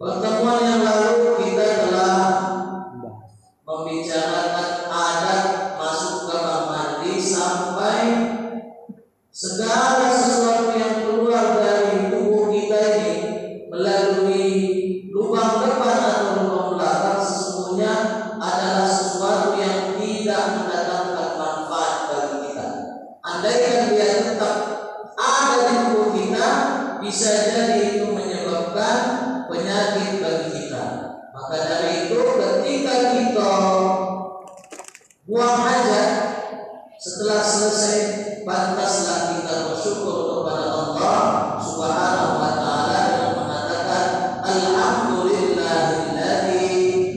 Pertemuan yang lalu kita telah membicarakan adat masuk kamar mandi sampai segala sesuatu yang keluar dari tubuh kita ini melalui lubang depan atau lubang belakang sesungguhnya adalah sesuatu yang tidak mendatangkan manfaat bagi kita. Andaikan dia tetap ada di tubuh kita, bisa jadi itu menyebabkan penyakit bagi kita. Maka dari itu ketika kita buang hajat, setelah selesai pantaslah kita bersyukur kepada Allah Subhanahu wa taala dengan mengatakan alhamdulillahilladzi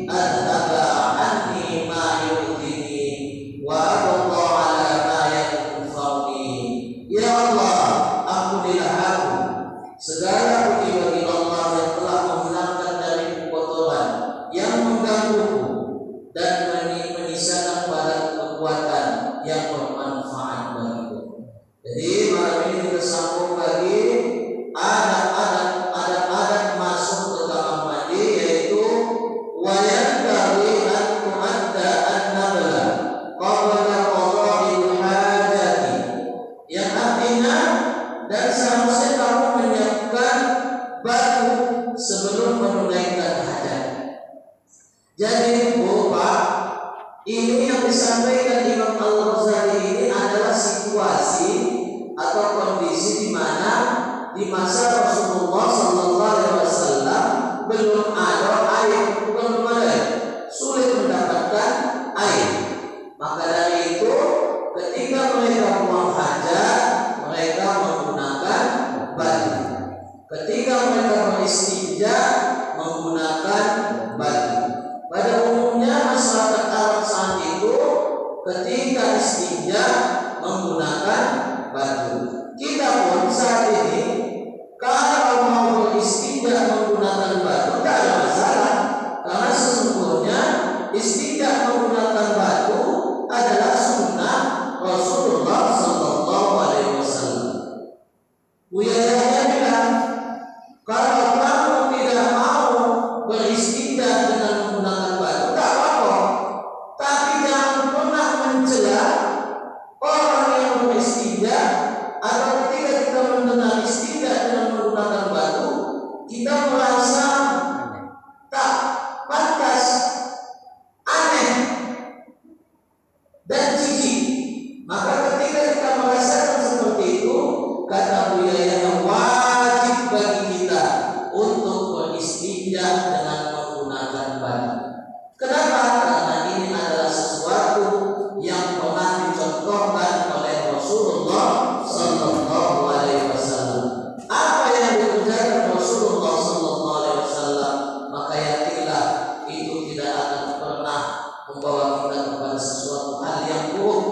adhaba anni ma yu'dini wa abqa ala ma yanfa'uni. Ya Allah, ampunilah aku. Segala puji bagi Allah yang telah menghilangkan dari kotoran yang menggangguku dan menyisakan pada kekuatan yang bermanfaat bagiku. Jadi malam ini kita sambung lagi adat-adat masuk ke kamar mandi, yaitu wayandari an tu'adda an-nabla qabla qada'il hajati, yang artinya dan seharusnya kamu menyiapkan batu sebelum menunaikan hajat. Jadi Bapak, ini yang disampaikan Imam Al-Ghazali ini adalah situasi atau kondisi di mana di masa Rasulullah SAW belum ada air, belum ada, sulit mendapatkan air. Maka dari itu ketika mereka buang hajat, mereka menggunakan batu. Ketika mereka beristinja, menggunakan batu. Pada umumnya masyarakat Arab saat itu ketika istinja menggunakan batu. Kita pun saat ini kalau mau beristinja menggunakan batu tidak ada masalah, karena sesungguhnya istinja menggunakan batu adalah sunnah Rasulullah Sallallahu Alaihi Wasallam. Buya Yahya bilang, kalau kamu tidak mau beristinja dengan menggunakan batu, tak apa-apa, tapi jangan pernah mencela orang yang beristinja, atau ketika kita mendengar istinja dengan menggunakan batu, kita merasa tak pantas, aneh, dan jijik. Maka ketika kita merasakan seperti itu, kata Buya Yahya, wajib bagi kita untuk beristinja dengan menggunakan batu. Kenapa? Karena ini adalah sesuatu yang pernah dicontohkan oleh Rasulullah Sallallahu Alaihi Wasallam. Apa yang dikerjakan Rasulullah Sallallahu Alaihi Wasallam, maka yakinlah itu tidak akan pernah membawa kita kepada sesuatu hal yang buruk.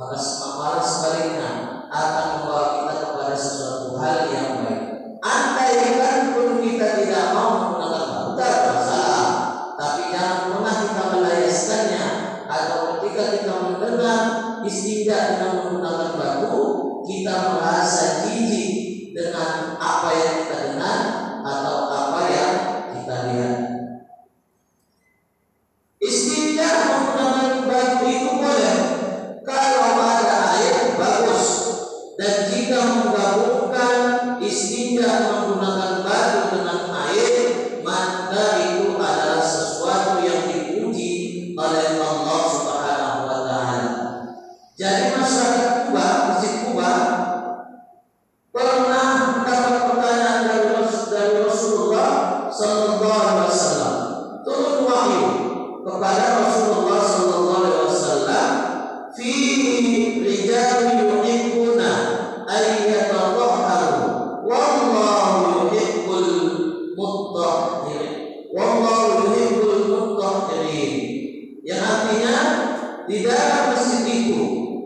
Maka malah sebaliknya akan membawa kita kepada sesuatu hal yang baik. Andaikan pun kita tidak mau menggunakan batu, tidak masalah, tapi jangan pernah kita melayaskannya. Atau ketika kita mendengar istinja dengan menggunakan batu, kita merasa jijik dengan apa yang kita dengar atau apa yang kita lihat. Istinja menggunakan batu itu boleh kalau ada air, bagus. Dan jika menggabungkan istinja menggunakan batu dengan air, maka itu adalah sesuatu yang dipuji oleh Allah Subhanahu wa taala. Jadi masyarakat Kuba, Masjid Kuba, pernah mendapat pertanyaan dari Rasulullah Sallallahu Alaihi Wasallam. Turun wahyu kepada Rasulullah Sallallahu Alaihi Wasallam, fi rijal yuhibbuna ayyatahharu wallahu yuhibbul mutahhirin, wallahu yuhibbul mutahhirin. Yang artinya di dalam masjid itu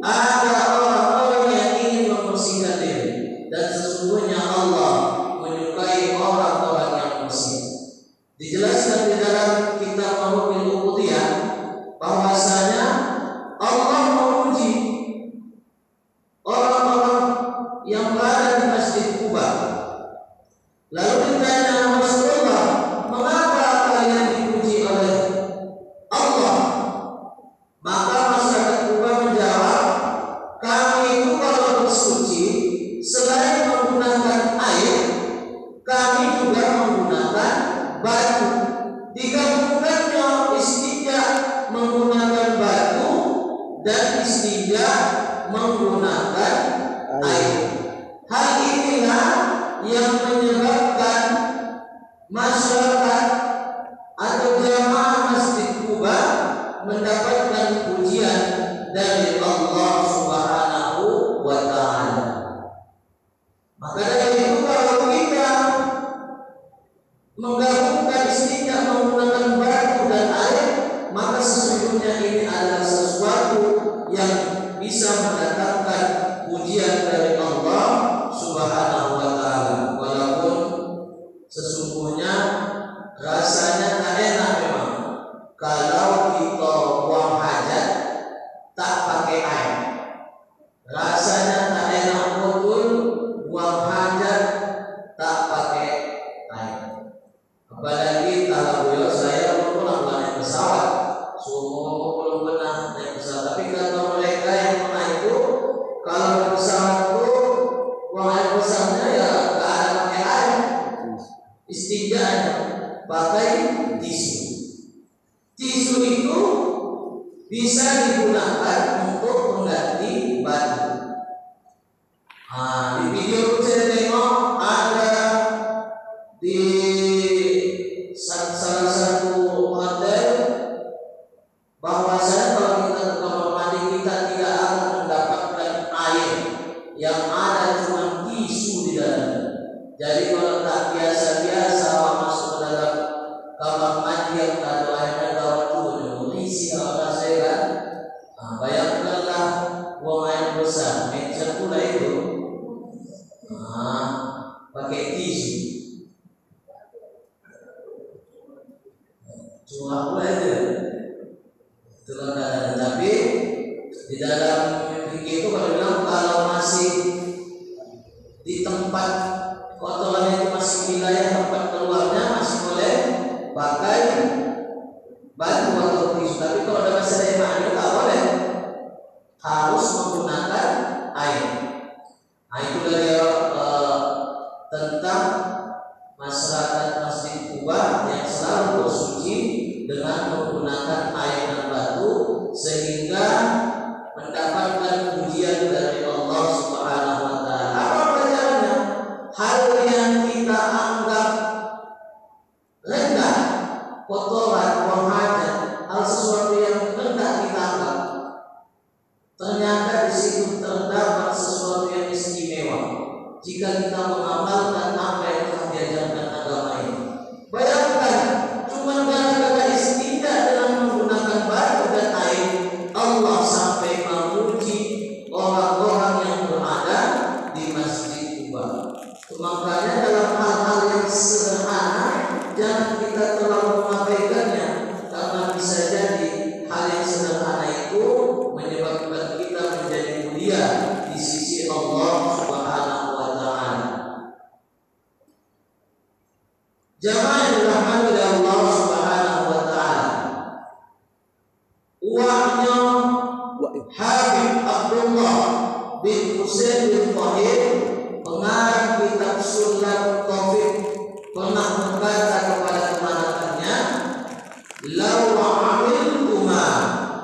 ada orang-orang yang ingin membersihkan diri, dan sesungguhnya Allah menyukai orang-orang yang bersih. Dijelaskan di dalam kitab Mahmudil Ubudiyah bahwasanya Allah memuji orang-orang yang berada di Masjid Kuba. Lalu ditanya Rasulullah, masyarakat atau jamaah Masjid Kuba mendapatkan pujian dari Allah Subhanahu wa Ta'ala. Maka dari itu kalau kita menggabungkan istinja menggunakan batu dan air, maka sesungguhnya ini adalah sesuatu yang bisa mendatangkan pujian dari Allah Subhanahu wa Ta'ala. Walaupun sesungguhnya rasanya tak enak memang kalau kita buang hajat tak pakai air. Rasanya tak enak betul buang hajat tak pakai air. Apalagi kalau saya belum pernah naik pesawat, semua belum pernah naik pesawat. Tapi kata mereka yang pernah itu, kalau naik pesawat itu buang air besarnya ya nggak ada pakai air, istinja pakai tisu. Tisu itu bisa digunakan untuk mengganti batu. Di video saya tengok ada di salah satu hotel bahwasanya kalau kita ke kamar mandi kita tidak akan mendapatkan air, yang ada cuma tisu di dalam. Jadi kalau tak biasa-biasa masuk ke dalam kamar mandi yang tak ada airnya gawat tuh mengisi kalau saya kan. Bayangkanlah buang air besar, mencet pula itu. Pakai tisu. Cuma pula itu. Itulah keadaan. Tapi di dalam fikih itu kalau bilang kalau masih di tempat kotoran itu masih wilayah tempat keluarnya masih boleh pakai batu atau tisu. Tapi kalau ada masalah mandi tak boleh, harus menggunakan air. Itu dari tentang masyarakat Masjid Kuba yang selalu bersuci dengan menggunakan air dan batu sehingga mendapatkan pujian dari Allah Subhanahu wa Ta'ala. Apa pelajarannya? Hal yang kita anggap rendah, kotoran, buang hajat, hal sesuatu yang rendah kita anggap, ternyata di situ terdapat sesuatu yang istimewa jika kita mengamalkan apa yang telah diajarkan agama ini. Bayangkan, cuma gara-gara istinja dengan menggunakan batu dan air, Allah sampai memuji orang-orang yang berada di Masjid Kuba. Makanya dalam hal-hal yang sederhana jangan kita terlalu mengabaikannya, karena bisa jadi hal yang sederhana itu menyebabkan kita menjadi mulia di sisi Allah Subhanahu wa Ta'ala. Jamaah yang dirahmati oleh Allah Subhanahu wa Ta'ala, uangnya Habib Abdullah bin Husain bin Tahir, pengarang kitab Sulam Taufik, pernah berkata kepada kemanakannya, "Lau amiltuma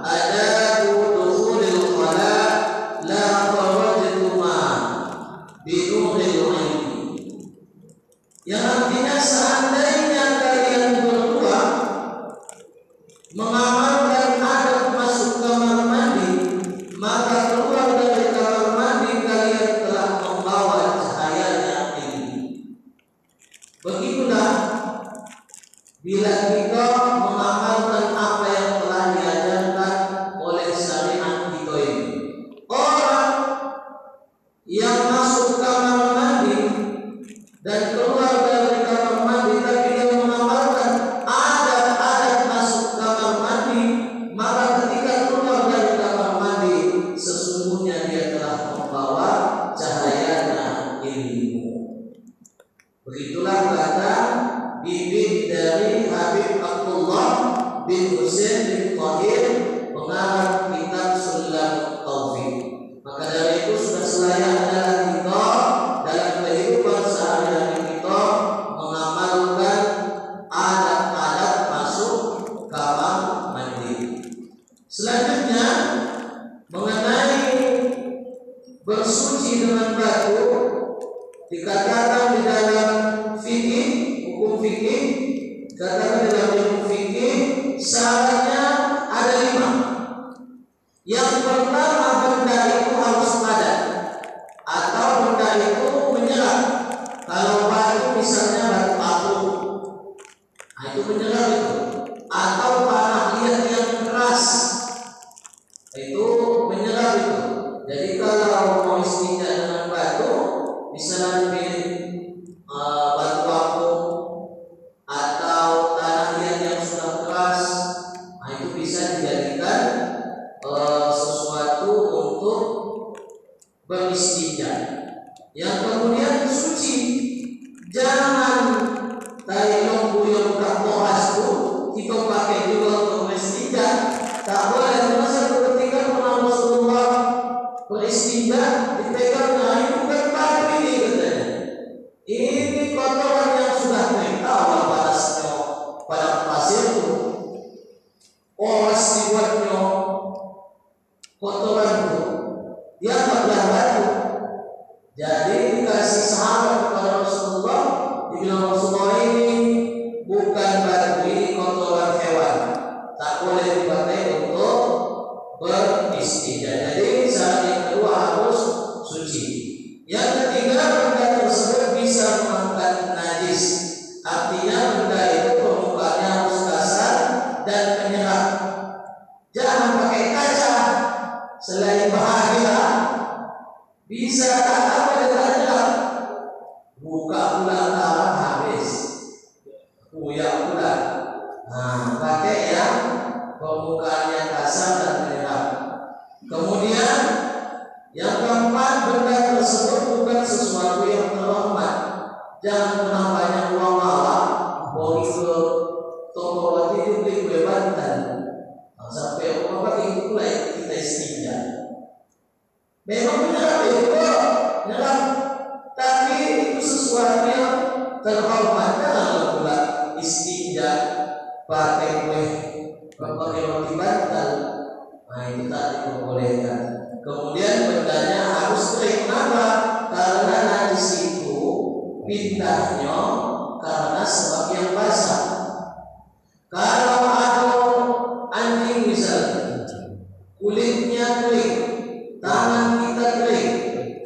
adatu dukhulil khala la kharajtuma binuril ilmi." Yang artinya seandainya kalian berdua mengamalkan adab masuk kamar mandi, maka keluar dari kamar mandi kalian telah membawa cahayanya ini. Begitulah bila kita mengamalkan apa yang telah diajarkan oleh syariat kita ini. Orang yang masuk kamar mandi dan keluar dari kamar mandi tapi dia mengamalkan adab-adab masuk kamar mandi, maka ketika keluar dari kamar mandi sesungguhnya dia telah membawa cahayanya ilmu. Begitulah kata bibit dari Habib Abdullah bin Husain bin Tahir, pengarang kitab Sulam Taufik. Maka dari itu sudah selayaknya kita dalam kehidupan sehari-hari kita mengamalkan adab-adab masuk kamar mandi. Selanjutnya mengenai bersuci dengan batu, dikatakan di dalam fikih, hukum fikih, Dikatakan dalam ilmu fikih syaratnya ada 5. Yang pertama, benda itu harus padat atau benda itu menyerap. Kalau batu misalnya batu apung, nah itu menyerap itu. Atau tanah liat yang keras, itu menyerap itu. Jadi kalau mau istinja dengan batu, misalnya batu apung atau tanah liat yang sudah keras, nah itu bisa dijadikan sesuatu untuk beristinja. Yang kemudian suci, jangan tailong buyong tak bohas tu kita pakai juga untuk beristinja. Tak boleh. Masa ketika pernah Rasulullah beristinja dipegang, nah ini bukan batu ini katanya. Ini kotoran yang sudah kering. Tahu panasnya pada pasir itu. Oras dibuatnya kotoran itu. Dia tak belah batu. Jadi dikasih sahabat kepada Rasulullah, dibilang Rasulullah ini bukan batu, ini kotoran hewan. Tak boleh dipakai untuk beristinja. Jadi syarat yang kedua harus suci. Yang ketiga, benda tersebut bisa mengangkat najis. Artinya benda itu permukaannya harus kasar dan menyerap. Jangan pakai kaca. Selain bahagia, bisa apa dia tak nyerap. Buka pula tahan habis, kuyak pula. Nah, pakai yang permukaannya kasar dan menyerap. Kemudian yang keempat, benda tersebut bukan sesuatu yang terhormat. Jangan pernah banyak uang malam bawa ke toko roti beli kue bantan. Sampai rumah pakai pula kita istinja. Memang menyerap itu, menyerap, tapi itu sesuatu yang terhormat. Jangan pula istinja pakai kue, pakai roti bantal. Nah itu tak diperbolehkan. Kemudian bendanya harus kering. Kenapa? Karena najis itu pindahnya karena sebab yang basah. Kalau ada anjing misalnya, kulitnya kering, tangan kita kering,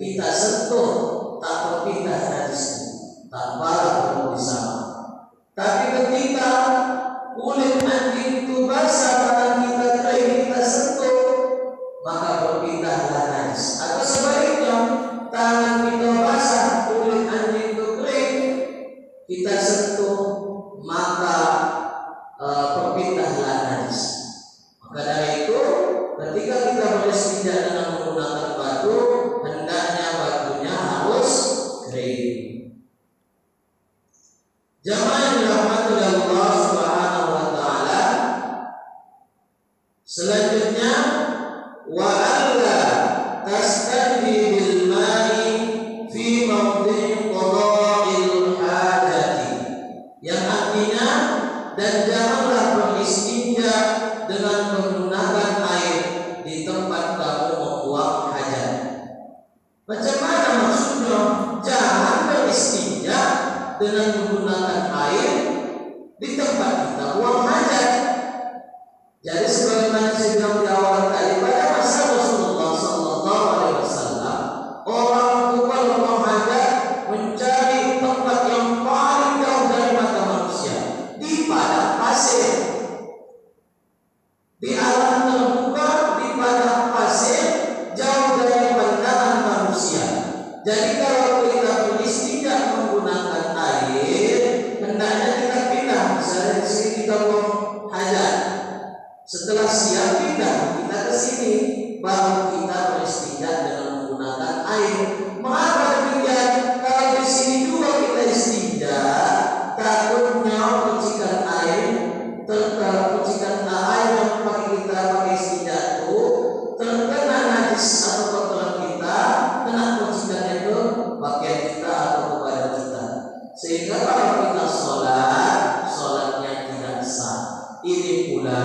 kita sentuh, tak berpindah najisnya, tak parah kalau bersama. Tapi ketika kulit anjing itu basah, tangan kita kering, kita sentuh, maka berpindahlah najis. Atau sebaliknya, tangan kita basah, kulit anjing itu kering, kita sentuh, maka berpindahlah najis. Maka dari itu, ketika kita beristinja dengan menggunakan batu, hendaknya batunya harus kering. Jamaah yang dirahmati oleh Allah Subhanahu wa taala, selanjutnya wa alla tastanji bil ma'i fi mawdi' qada'il hajati, yang artinya dan janganlah beristinja dengan menggunakan air di tempat kamu membuang hajat. Macam mana maksudnya? Jangan beristinja dengan menggunakan air di tempat kita buang hajat. Jadi sebagaimana saya bilang di awal tadi, pada masa Rasulullah SAW, orang tua buang hajat mencari tempat yang paling jauh dari mata manusia, di padang pasir, di alam terbuka, di padang pasir, jauh dari pandangan manusia. Jadi kalau kita beristinja menggunakan air, hendaknya kita pindah. Misalnya di sini kita buang hajat, setelah siap pindah kita ke sini, baru kita beristinja dengan menggunakan air. Mengapa demikian? Kalau di sini juga kita istinja, takutnya percikan air, percikan air yang kita pakai istinja itu terkena najis atau kotoran kita, kena percikan itu pakaian kita atau kepada kita, sehingga kalau kita sholatnya tidak sah. Ini pula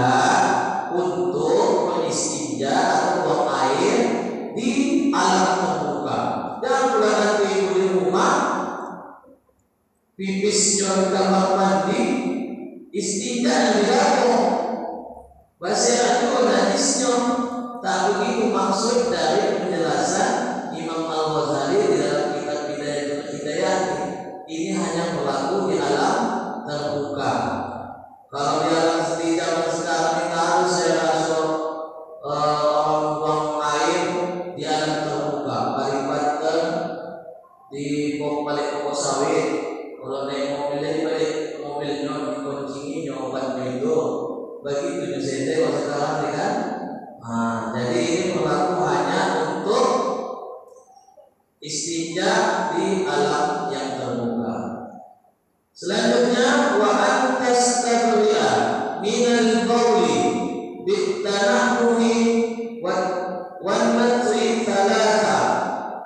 untuk beristinja atau buang air di alam terbuka. Jangan pula nanti ibu di rumah pipisnya di kamar mandi, istinja yang dilakukan bahasa itu hadisnya tak begitu maksud dari penjelasan Imam Al-Ghazali di dalam kitab Bidayatul Hidayah. Ini hanya berlaku di alam terbuka. Kalau di alam di zaman sekarang kita harus saya rasa orang buang air di alam terbuka, balik di balik pokok sawit. Kalau naik mobil dari balik mobilnya dikunci nyobatnya itu begitu juga sekarang kan. Jadi ini berlaku hanya untuk istinja di alam yang terbuka. Selanjutnya wa antastaghriya minal qawli bitanahuhi wan matri thalatha,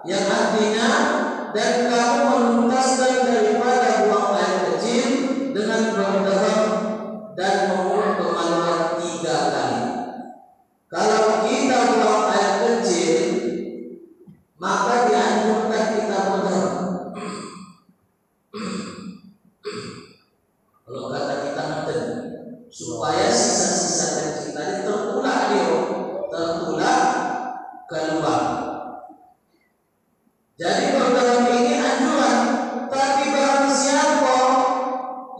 yang artinya dan kamu menuntaskan daripada buang air kecil dengan berdahak dan memungut kemaluan 3 kali. Kalau kita buang air kecil maka dianjurkan kita berdahak. Kalau kata kita nanti supaya sisa-sisa kecil tadi tertular keluar. Jadi berdahak ini anjuran, tapi barang siapa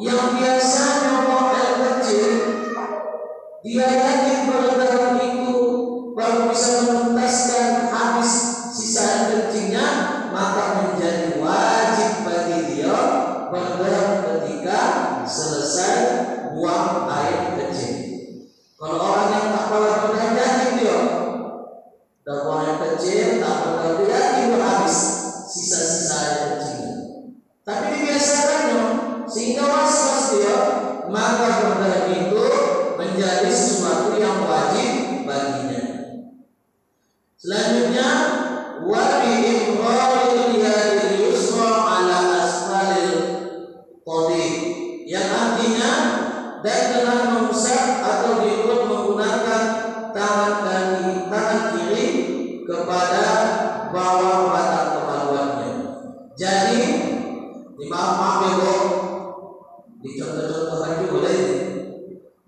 yang biasanya buang air kecil dia yakin berdahak itu baru bisa menuntaskan habis sisa air kecilnya, maka menjadi wajib bagi dia berdahak ketika selesai buang air kecil. Kalau orang yang tak pernah berdahak yakin dia dah buang air kecil, tak pernah yakin habis sisa-sisa air kecil, tapi dibiasakannya sehingga was-was dia, maka berdahak itu menjadi sesuatu yang wajib baginya. Selanjutnya wa bi imraril yadil yusra ala asfalil qadid, yang artinya dan dengan mengusap atau diurut menggunakan tangan kiri kepada bawah batang kemaluannya. Jadi dimaaf ya Bu, dicontoh-contohkan juga boleh.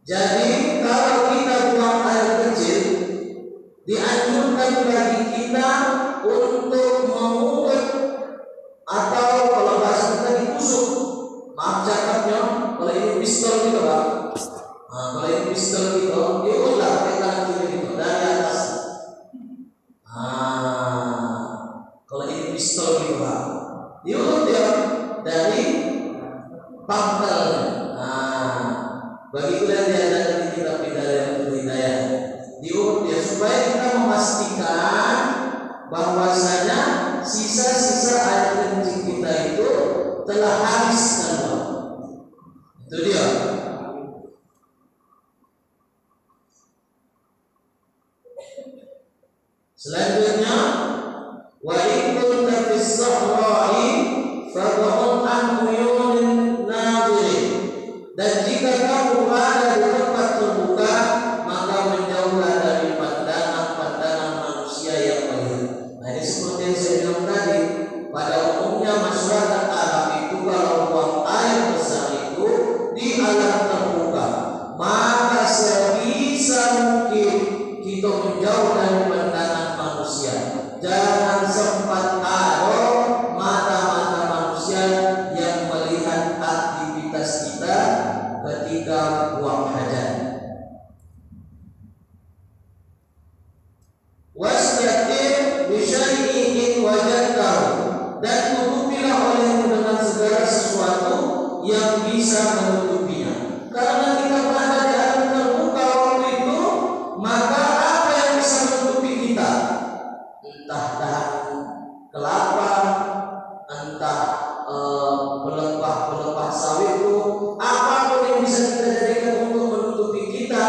Jadi kalau kita buang air kecil, dianjurkan bagi kita untuk mengukur atau kalau bahasa kita ditusuk. Maaf cakapnya, kalau ini pistol gitu Pak. Kalau ini pistol gitu, diulang pakai tangan kiri gitu dari atas. Kalau ini pistol gitu Pak, diulang dia dari pangkalnya. Begitu yang diajarkan di kitab Bidayatul Hidayah, diurut dia supaya kita memastikan bahwasanya sisa-sisa air kencing kita itu telah habis keluar. Itu dia. Selanjutnya wa in kunta fis sahra'i fad'un an uyunin nadhirin, dan jika kamu berada di tempat terbuka maka menjauhlah dari pandangan manusia yang melihat. Nah, ini seperti yang saya bilang tadi, pada umumnya masyarakat Arab itu kalau buang air besar itu di alam terbuka, maka sebisa mungkin kita menjauh dari pandangan manusia. Jangan sempat ada mata-mata manusia yang melihat aktivitas kita ketika buang hajat. Wasyatir bisyai'in wajadtahu, dan tutupilah olehmu dengan segala sesuatu yang bisa menutupinya. Karena kita berada di alam terbuka waktu itu, maka apa yang bisa menutupi kita? Entah dahan kelapa, entah pelepah sawit itu, apapun yang bisa kita jadikan untuk menutupi kita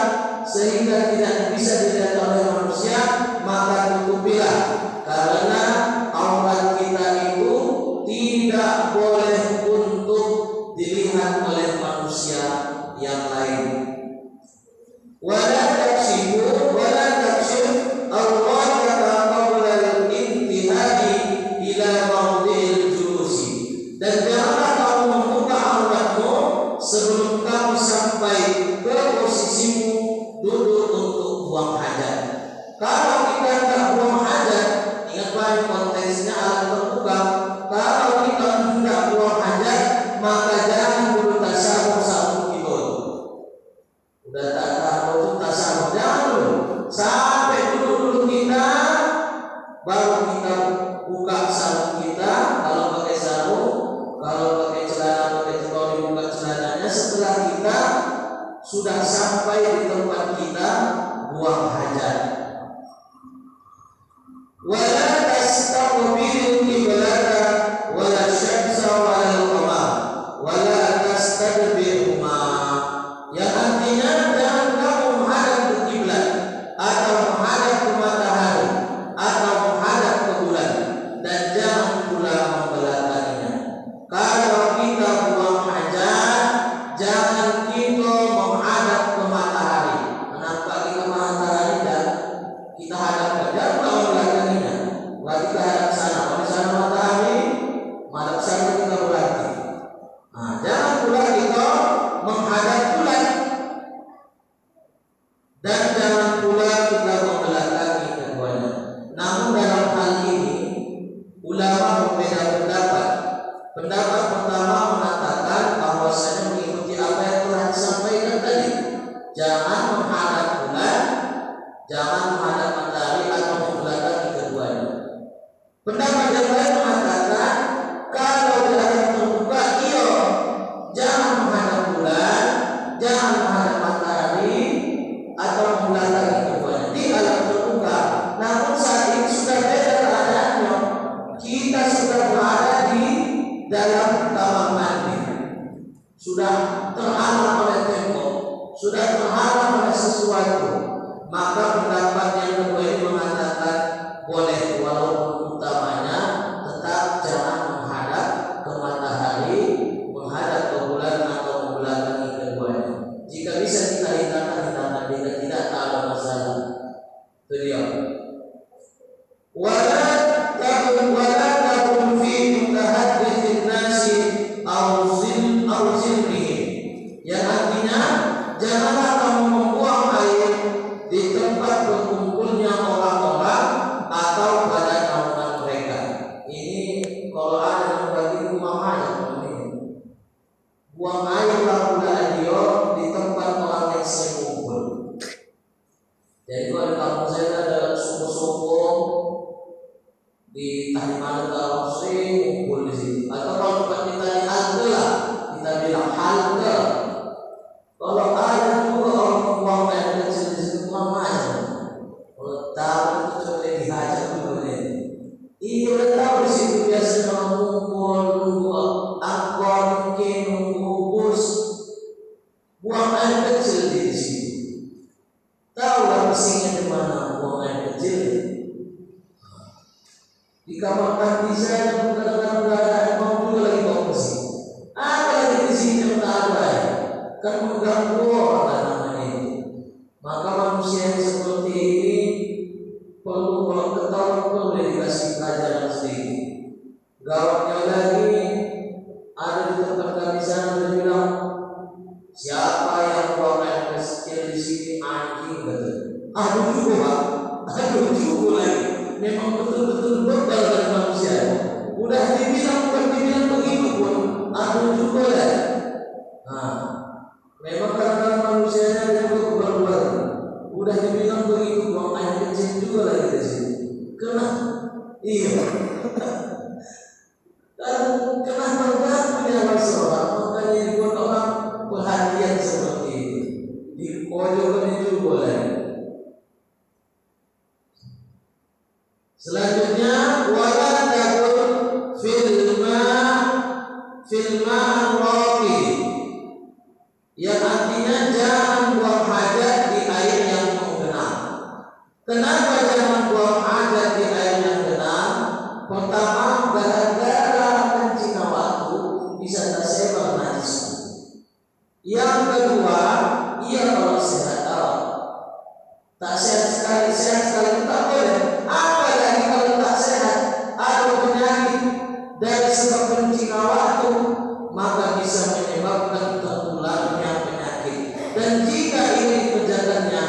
sehingga tidak bisa dilihat oleh manusia, maka tutupilah. Karena aurat kita itu tidak boleh untuk dilihat oleh manusia yang lain. Wala takshifu wala takshif awrataka qabla al-intihai ila mawdi'il julusi, dan janganlah kamu membuka auratmu sebelum kamu sampai duduk untuk buang hajat. Kalau kita tidak buang hajat, ingat baik konteksnya alat terbuka. Kalau kita tidak buang hajat, maka jangan dulu tasawuf satu kilo. Udah tak tahu tasawuf, jangan dulu sampai dulu kita baru kita buka sarung kita. Kalau pakai sarung, kalau pakai celana, pakai celana dibuka celananya. Setelah kita sudah sampai di tempat kita buang hajat. Wala tastaqbilu qiblata wala syamsa wala qamar wala tastadbirhuma. Yang artinya jangan kamu menghadap ke kiblat atau menghadap ke matahari atau menghadap ke bulan, dan jangan pula membelakanginya. Kalau kita buang hajat, jangan kita menghadap ke matahari. Kenapa kita matahari dan kita hadap ke jangan membelakanginya? Berarti kita hadap sana. Kalau di sana matahari, madhab sana kita berarti. Nah, jangan pula kita menghadap bulan, dan jangan pula kita membelakangi keduanya. Namun dalam hal ini ulama berbeda pendapat. Pendapat pertama mengatakan bahwasanya mengikuti apa yang telah disampaikan tadi. Jangan menghadap bulan, jangan menghadap matahari atau membelakangi keduanya. Pendapat yang lain mengatakan kalau di alam terbuka, iya, jangan menghadap bulan, jangan menghadap matahari atau membelakangi keduanya di alam terbuka. Namun saat ini sudah beda keadaannya. Kita sudah berada di dalam kamar mandi, sudah terhalang oleh tembok, sudah terhalang oleh sesuatu. Maka pendapat yang kedua ini mengatakan boleh, walaupun utamanya tetap jangan menghadap ke matahari, menghadap ke bulan atau membelakangi keduanya. Jika bisa kita hitamkan, jika tidak ada masalah. Itu dia. Wala takun fi mutahadditsin nasi aw zilrihim. Yang artinya janganlah kamu membuang air di tempat berkumpulnya orang-orang atau pada naungan mereka. Ini kalau ada yang bagi rumah aja, buang air lakukan dia di tempat orang yang sering kumpul. Jadi kalau di kampung saya ada suku-suku di Tahiman atau sering kumpul di sini. Atau kalau bukan kita di halte lah, kita bilang halte. Kalau ada juga orang buang air kecil di situ, buang aja. Kalau tahu itu coba dihajar dulu deh. Iya udah tahu di situ biasanya orang kumpul, nunggu angkot, mungkin nunggu bus, buang air kecil di sini. Tahu lah mesinnya di mana buang air kecil. Di kamar mandi saya kadang-kadang nggak ada yang mau juga lagi bawa mesin. Ada lagi di sini yang tak ada ya. Kan mengganggu orang namanya itu. Maka manusia yang seperti ini perlu kalau ketahuan perlu dikasih pelajaran sedikit. Gawatnya lagi ada di tempat kami sana dia bilang, siapa yang buang air kecil di sini anjing betul. Aduh juga, aduh juga lagi. Memang betul-betul berbal dari manusia. Udah dibilang bukan dibilang begitu pun aduh juga ya. Nah, memang kadang-kadang manusianya juga berubah. Udah dibilang begitu buang air kecil juga lagi di sini. Kenapa? Iya. Dan kenapa mengganggu nyawa seorang? Makanya dibuat orang perhatian seperti itu. Di pojokan itu boleh. Selanjutnya wala takun filma raqi. Yang artinya jangan buang hajat di air yang menggenang. Kenapa jangan buang hajat di air yang genang? Pertama, gara-gara kencing waktu bisa tersebar najis. Yang kedua, ia kalau sehat awal. Tak sehat sekali tak boleh. Apalagi kalau tak sehat, ada penyakit dari sebab kencing waktu, maka bisa menyebabkan tertularnya penyakit. Dan jika ini dikerjakannya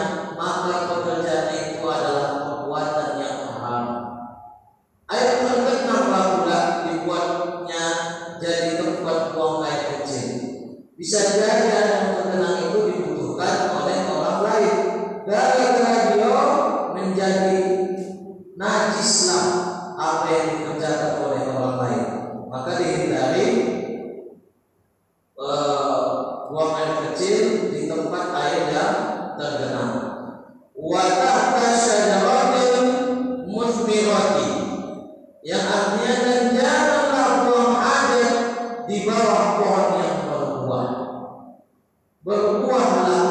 berbuahlah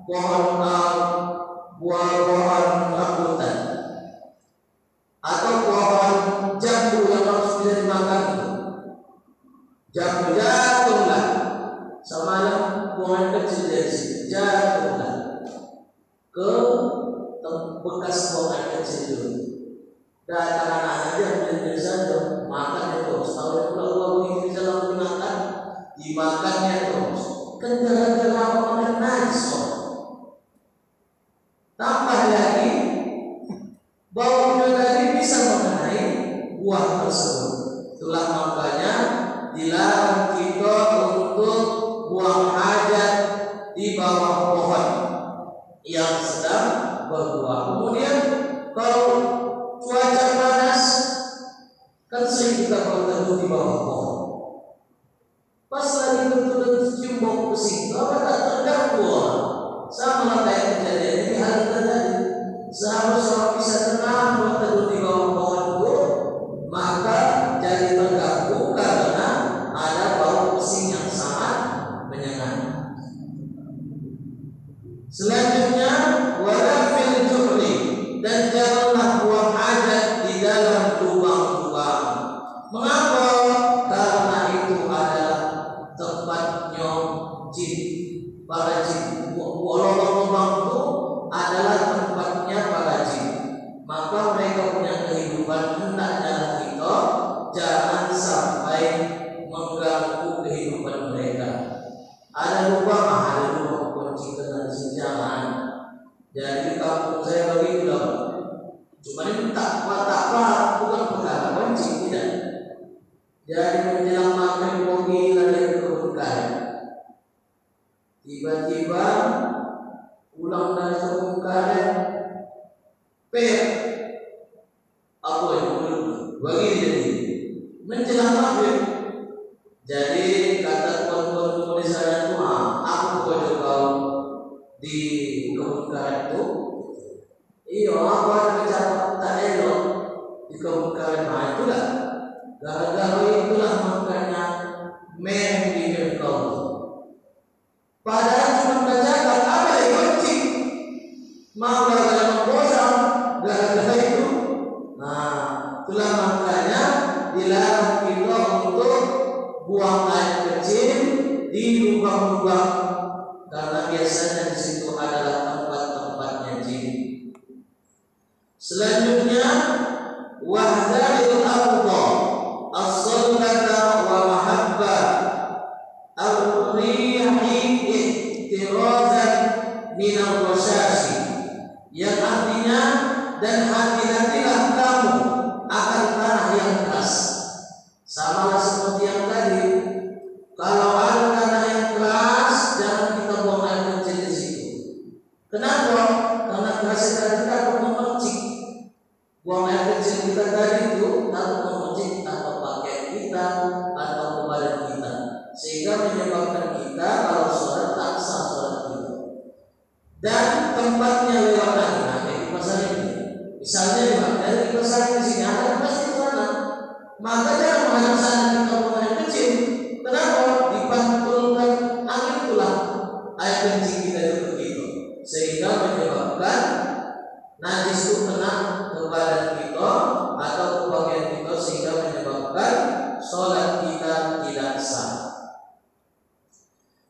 pohon buah-buahan rambutan atau pohon jambu yang harus bisa dimakan itu. Jambu jatuhlah, semalam buangan kecil dari sini jatuhlah ke bekas buangan kecil itu. Dan anak-anak dia menjadi saja makan itu. Kalau buah itu bisa langsung dimakan, dimakannya terus. Kan gara-gara makan najis. Tambah lagi baunya tadi bisa mengenai buah tersebut. Itulah makanya dilarang kita untuk buang hajat di bawah pohon yang sedang berbuah. Kemudian kalau cuaca panas kan sering kita berteduh di bawah pohon. Pas lagi betul-betul cium bau pesing, apa tak terganggu orang. Sama kayak kejadian ini hari terjadi. Seharusnya bisa tenang berteduh di bawah pohon itu, maka jadi terganggu karena ada bau pesing yang sangat menyengat. Selanjutnya wala fil juhri, dan janganlah buang hajat di dalam lubang-lubang. Mengapa? Karena itu adalah tempatnya jin, para jin. Lubang-lubang itu adalah tempatnya para jin. Maka mereka punya kehidupan, hendaknya kita jangan sampai mengganggu kehidupan mereka. Ada lubang, ada lubang kunci dan jangan. Jadi kampung saya begitu loh. Cuma ini tak bukan perkara kunci, tidak. Jadi menjelang maghrib pergi lari ke kebun karet. Tiba-tiba pulang dari kebun karet, apa yang begini jadi menjelang maghrib. Jadi kata tuan-tuan di sana itu, aku boleh kau di kebun karet itu. Iya, aku ada kecapat tak elok di kebun karet. Nah itulah, gara-gara itulah makanya mem di kau. Padahal cuma berjalan, apa yang kunci? Mau gara-gara bosan, gara-gara itu. Nah, itulah makanya dilarang kita untuk buang air kecil di lubang-lubang, karena biasanya di situ adalah tempat-tempatnya jin. Selanjutnya wahdharil ardha as-salbata wa mahabba ar-rihi ihtirazan min ar-rashashi, yang artinya dan hati-hatilah kamu akan tanah yang keras. Sama seperti yang tadi, kalau ada tanah yang keras jangan kita buang air kecil di situ. Kenapa? Karena kerasnya tadi takut memercik. Buang air kecil kita tadi itu takut memercik atau pakaian kita atau badan kita, sehingga menyebabkan kita kalau sholat tak sah sholat kita. Dan tempatnya lewat lagi, di pasar ini. Misalnya dari pasar di sini ada pasti di sana, maka jangan menghadap sana kita buang air kecil. Kenapa? Dipantulkan angin itulah air kencing kita itu begitu, sehingga menyebabkan najis itu kena ke badan kita atau ke bagian kita, sehingga menyebabkan sholat kita tidak sah.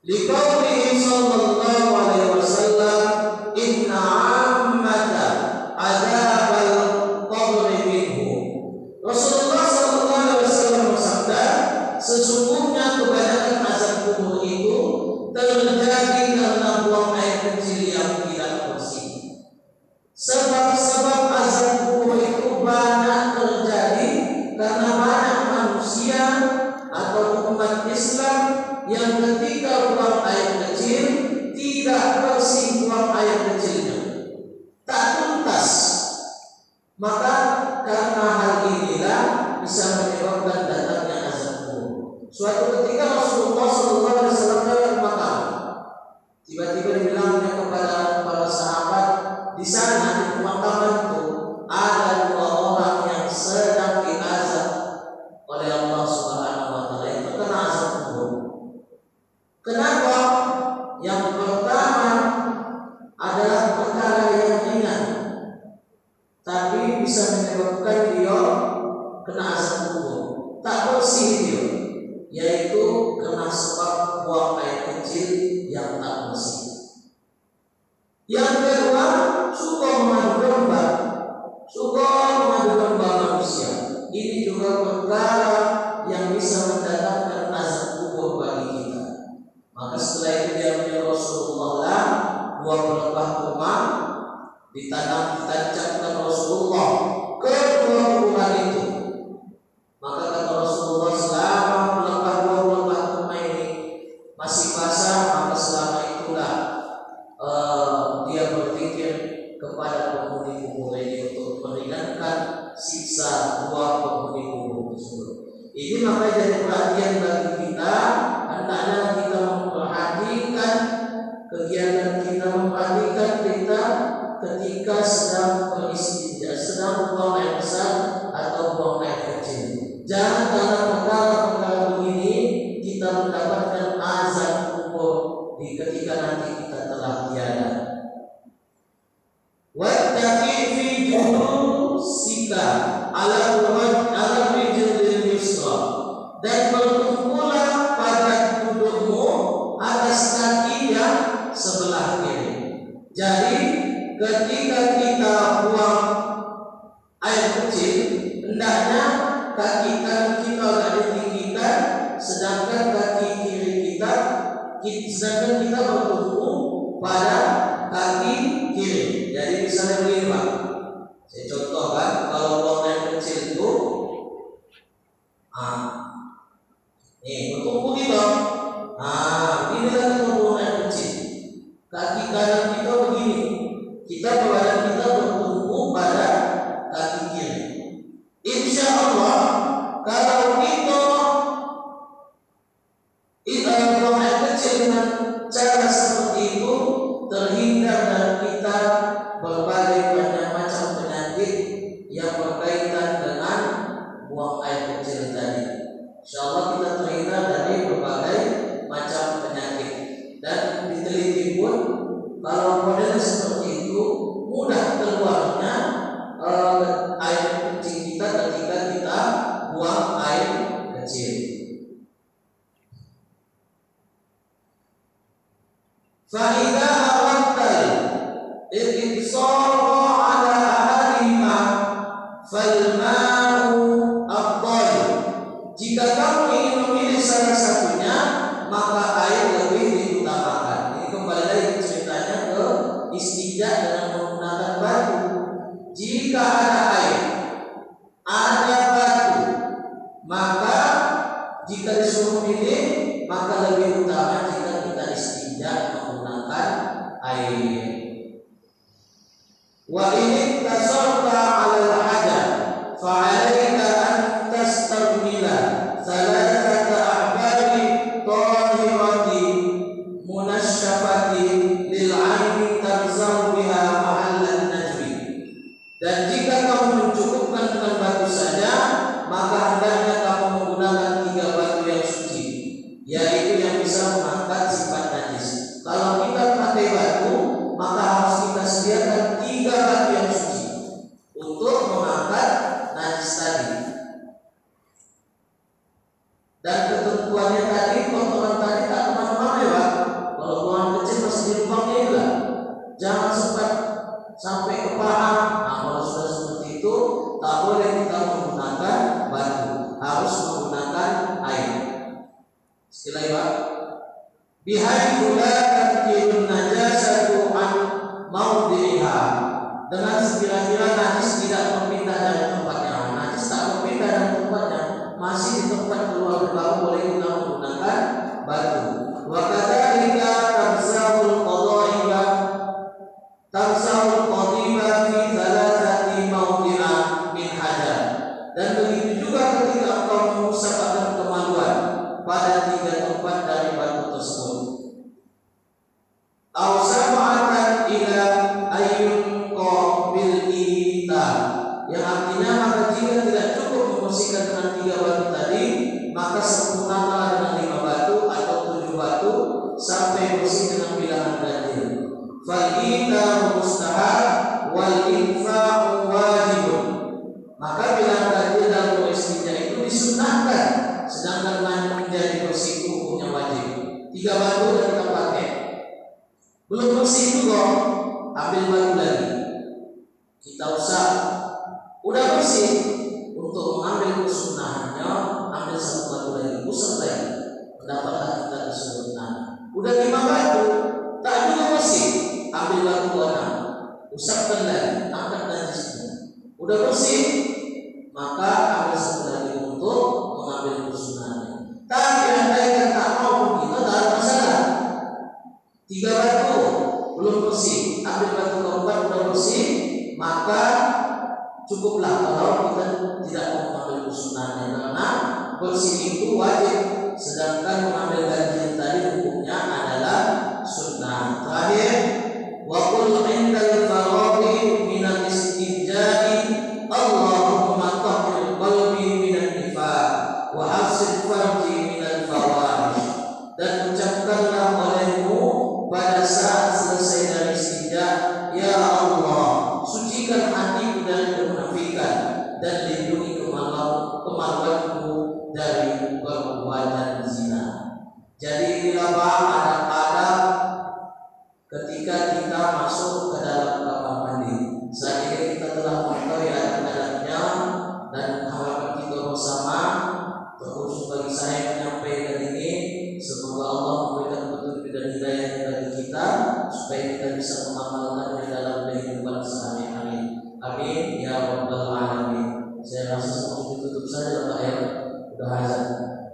Liqaulihi sallallahu alaihi wasallam, inna ammata adzabal qabri minhu. Rasulullah sallallahu alaihi wasallam bersabda, sesungguhnya kebanyakan azab kubur itu terjadi karena buang air kecil yang tidak bersih. Sebab-sebab azab kubur itu banyak terjadi karena banyak manusia atau umat Islam yang ketika buang air kecil tidak bersih buang air kecilnya, tak tuntas. Maka karena hal inilah bisa menyebabkan datangnya azab kubur. Suatu ketika Rasulullah SAW lewat makam, tiba-tiba dibilangnya kepada para sahabat, di sana di pemakaman itu ada dua orang yang sedang diazab oleh Allah Subhanahu wa taala, itu kena azab kubur. Kenapa? tetap bersih. Yang kedua, suka mengadu domba. Suka mengadu domba manusia. Ini juga perkara yang bisa mendatangkan azab kubur bagi kita. Maka setelah itu dia menyuruh Rasulullah dua pelepah kurma ditancapkan Rasulullah ke dua kuburan itu. Maka kata Rasulullah, selama pelepah dua pelepah kurma ini masih basah, maka selama itulah dia berpikir kepada penghuni kubur ini untuk meringankan siksa dua penghuni kubur tersebut. Ini makanya jadi perhatian bagi kita, hendaknya kita memperhatikan kegiatan kita, memperhatikan kita ketika sedang beristinja, sedang buang air besar atau buang air kecil. Jangan karena perkara-perkara begini kita mendapatkan azab kubur di ketika nanti kita telah tiada. Wattaqi fi julusika ala rijlil yusra, dan bertumpulah pada dudukmu atas kaki yang sebelah kiri. Jadi ketika kita buang air kecil, hendaknya kaki kanan kita agak ditinggikan, sedangkan kaki kiri kita bertumpu pada kaki kiri. Jadi misalnya begini Pak, saya contohkan, kalau buang air kecil itu nih bertumpu gitu. Ini lagi buang air kecil, kaki kanan kita begini, badan kita bertumpu pada kaki kiri. Insya Allah kalau kita buang air kecil dengan cara seperti itu, terhindar dari kita berbagai macam penyakit yang berkaitan dengan buang air kecil tadi. Insya Allah kita terhindar dari berbagai macam penyakit. Dan diteliti pun, kalau model seperti itu mudah keluarnya air kecil kita ketika kita buang air kecil. Fa'idha arattal iqtisara ala ahadihima falma'u afdal. Jika kamu ingin memilih salah satunya, maka air lebih diutamakan. Ini kembali lagi ceritanya ke istinja dengan menggunakan batu. Jika ada air, ada batu, maka jika disuruh pilih, maka lebih utama jika kita istinja menggunakan air. Wa in tasarta 'ala al-hajar fa'alaika an tastamila thalathata ahbari tahirati munashshafati lil 'aini tarzahu biha mahallan najwi. Dan jika kamu mencukupkan dengan batu saja, maka hendaknya kamu menggunakan 3 batu yang suci, yaitu yang bisa mengangkat sifat najis. Kalau kita pakai batu, maka harus kita sediakan 3 batu yang suci untuk mengangkat najis tadi. Dan ketentuannya tadi, kotoran tadi tak kemana-mana ya Pak. Kalau buang kecil masih di lubangnya juga, jangan sempat sampai ke paha. Kalau sudah seperti itu, tak boleh kita menggunakan batu, harus menggunakan air. Sekali Pak, bihaitsu la tanqilun najasatu an maudhiha, dengan sekira-kira najis tidak berpindah dari tempatnya. Najis tak berpindah dari tempatnya, masih di tempat keluar baru boleh kita menggunakan batu. Wa kadzalika tamsahul qadiba fi thalathati mawdi'a min hajar. Dan begitu juga ketika engkau mengusap akan kemaluan pada 3 tempat dari batu tersebut. Aw sab'atan ila ayyun qabil ita, yang artinya maka jika tidak cukup membersihkan dengan 3 batu tadi, maka sempurnakanlah dengan 5 batu atau 7 batu sampai bersih dengan bilangan ganjil. Fal ita mustahab wal infa'u wajibun. Maka bilangan ganjil dalam beristinja itu disunahkan, sedangkan menjadi bersih hukumnya wajib. 3 batu yang kita pakai, Belum bersih itu kok, ambil batu lagi. Kita usah, udah bersih, untuk mengambil kesunahannya, ambil satu batu lagi, usap lagi, mendapatkan kita kesunahan. Udah 5 batu, tak juga bersih, ambil batu 6, usapkan lagi, angkat najisnya. Udah bersih, maka ambil satu lagi untuk mengambil kesunahannya. Tapi andai kan tak mau, kita tak ada masalah. 3 batu belum bersih, ambil batu keempat udah bersih, maka cukuplah kalau kita tidak mau mengambil kesunahannya, karena bersih itu wajib, sedangkan mengambil ganjil tadi hukumnya adalah sunnah. Terakhir, wa qul indal faraghi minal istinja'i Allahumma tahhir qalbi minan nifaq wa hasil farji minal fawahish. Dan ucapkanlah olehmu pada saat selesai dari istinja, ya Allah, sucikan hatiku dari kemunafikan dan lindungi kemaluanku dari perbuatan zina. Jadi bila ada ketika kita masuk ke dalam kamar mandi, saat ini kita telah mengetahui adab-adabnya, dan harapan kita bersama, terkhusus bagi saya menyampaikan ini, semoga Allah memberikan petunjuk dan hidayah bagi kita supaya kita bisa mengamalkannya dalam kehidupan sehari-hari. Amin ya rabbal alamin. Saya rasa semua ditutup saja Pak ya. Udah azan.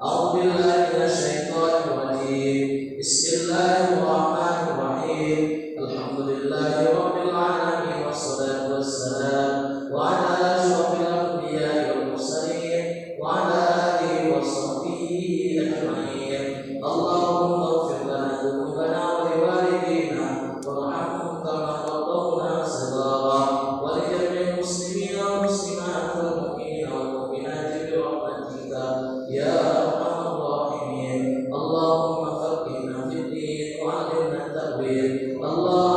A'udzubillahi minasyaitonir rajim. Bismillahirrahmanirrahim. Alhamdulillahirabbil alamin wassalatu wassalamu ala asyrofil anbiya'i wal mursalin wa ala alihi wa sahbihi ajma'in. Allahumma ighfir lana dzunubana wa liwalidina warhamhum kama rabbawna shaghara wa li jami'il muslimina wal muslimat wal mu'minina wal mu'minati bi rahmatika ya arhamar rahimin. Allahumma faqihna fid din wa 'allimna at-ta'wil. Allah